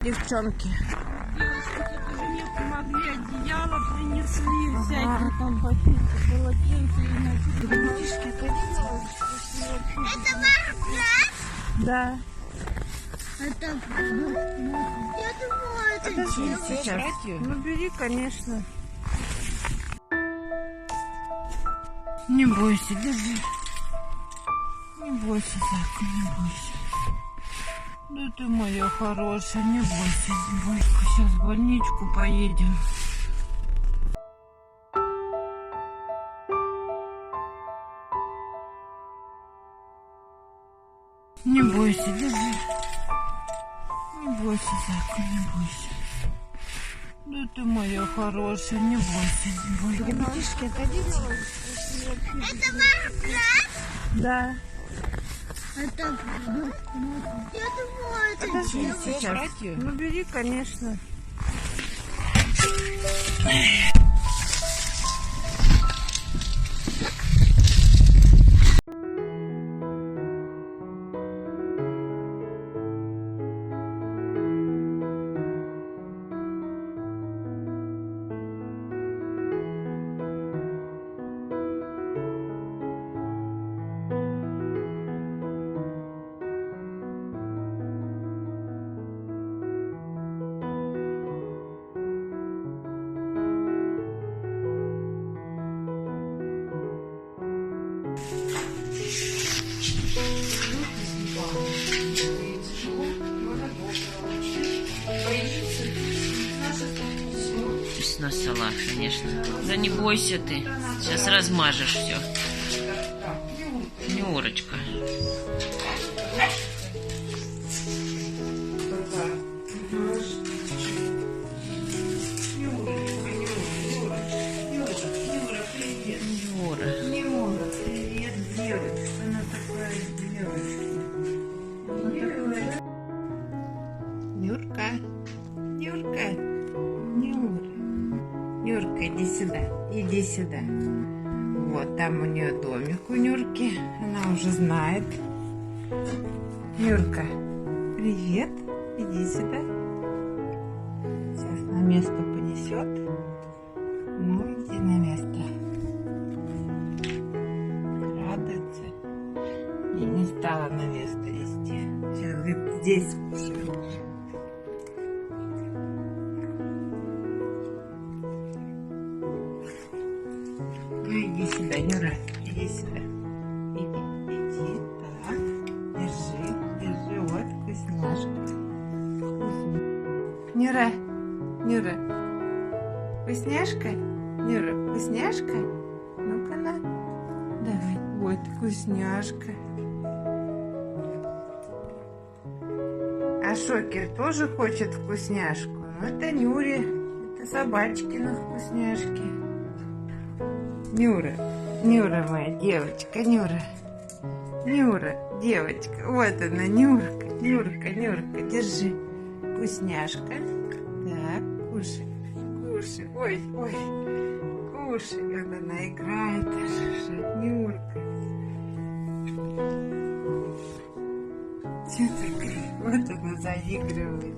Девчонки. Девочки мне помогли, одеяло принесли, всякие там пакеты, полотенца и начали. Ребятишки, Это ваш брат? да. Это... Я думала, это девочка. Сейчас. Ну, бери, конечно. Не бойся, держи. Не бойся, Зайка, не бойся. Да ты моя хорошая, не бойся, не бойся. Сейчас в больничку поедем. Не бойся, держи. Не бойся, Зайка, не бойся. Да ты моя хорошая, не бойся, не бойся. Ребятишки, отойдите. Это ваш брат? Да. Это... Я думала, это Подожди, девочка. сейчас. Ну, бери, конечно. На салат, конечно. Да не бойся ты. Сейчас размажешь все. Нюрочка. Нюра. Нюра, привет, девочка. Она такая девочка. Нюрка. Нюрка. Нюра. Нюрка, иди сюда. Иди сюда. Вот там у нее домик у Нюрки. Она уже знает. Нюрка, привет. Иди сюда. Сейчас на место понесет. Ну, иди на место. Радуется. И не стала на место вести. Сейчас говорит, здесь кушаю. Ну иди сюда, Нюра, иди сюда. Иди, так. Держи, вот вкусняшка. Нюра, вкусняшка? Нюра, вкусняшка? Ну-ка на. Давай, вот вкусняшка. А Шокер тоже хочет вкусняшку. Ну это Нюре, это собачкина вкусняшки. Нюра моя девочка, Нюра, девочка, вот она, Нюрка, держи, вкусняшка, так, кушай, ой, кушай, вот она играет, Нюрка, что такое, вот она заигрывает,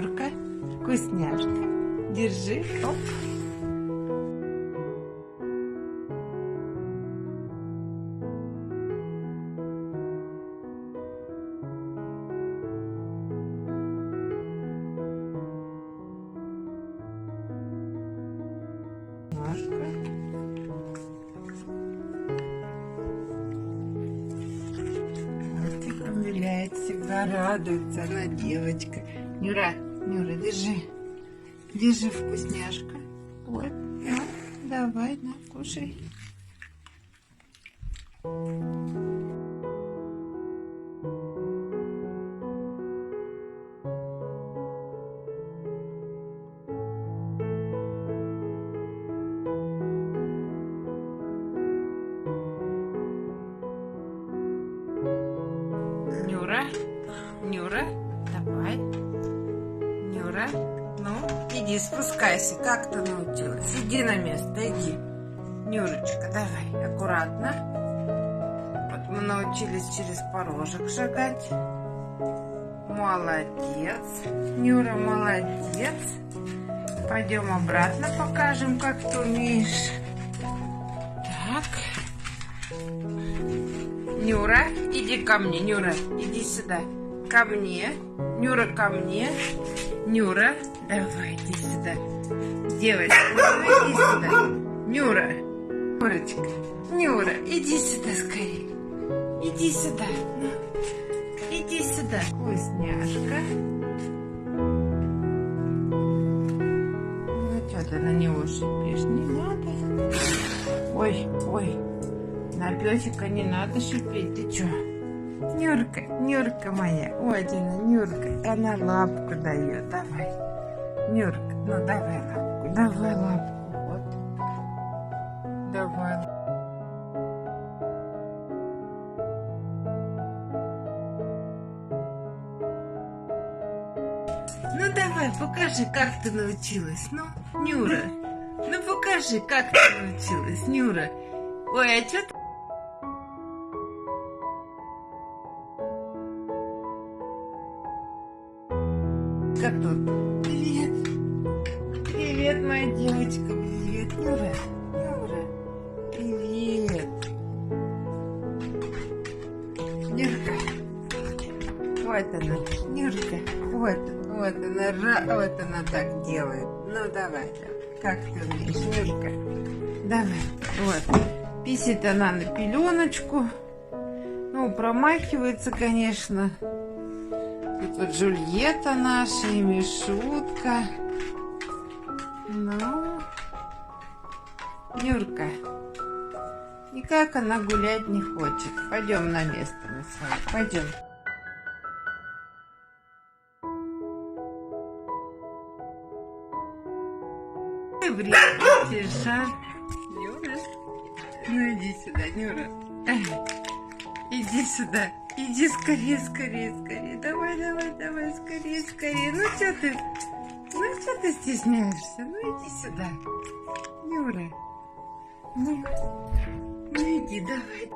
Нюрка, вкусняшка, держи, оп. Мультиком виляет, всегда радуется она, девочка. Нюра, держи вкусняшка. Вот, давай, на, кушай. Нюра, давай. Нюра, ну, иди, спускайся. Как ты научилась? Иди на место, иди. Нюрочка, давай, аккуратно. Вот мы научились через порожек шагать. Молодец. Нюра, молодец. Пойдем обратно покажем, как ты умеешь. Так. Нюра, иди ко мне. Нюра, иди сюда. Ко мне. Нюра, ко мне. Нюра, давай, иди сюда. Девочка, давай, иди сюда. Нюра. Нюрочка. Нюра, иди сюда скорее. Иди сюда. Ну, иди сюда. Вкусняшка. Ну, что ты на него шипишь? Не надо. Ой, ой. На песика не надо шипеть. Ты что? Нюрка, Нюрка моя. Ой, Нюрка. Она лапку дает. Давай. Нюрка, ну давай лапку. Давай лапку. Вот. Давай. Ну давай, покажи, как ты научилась. Ну, Нюра. Ну покажи, как ты научилась, Нюра. Ой, а что ты? Как тут? Привет. Привет, моя девочка. Привет, Нюра. Нюра. Привет. Нюрка. Вот она, Нюрка. Вот она так делает. Ну, давай. Как ты умеешь, Нюрка? Давай. Вот. Писит она на пеленочку. Ну, промахивается, конечно. Тут вот Джульетта наша и Мишутка. Ну, Нюрка. Никак она гулять не хочет. Пойдем на место мы с вами. Пойдем. Время тиша. Нюра. Ну иди сюда, Нюра. Иди сюда. Иди скорее, скорее, скорее. Давай, давай, давай, скорее, скорее. Ну что ты стесняешься? Ну иди сюда. Нюра. Ну иди, давай.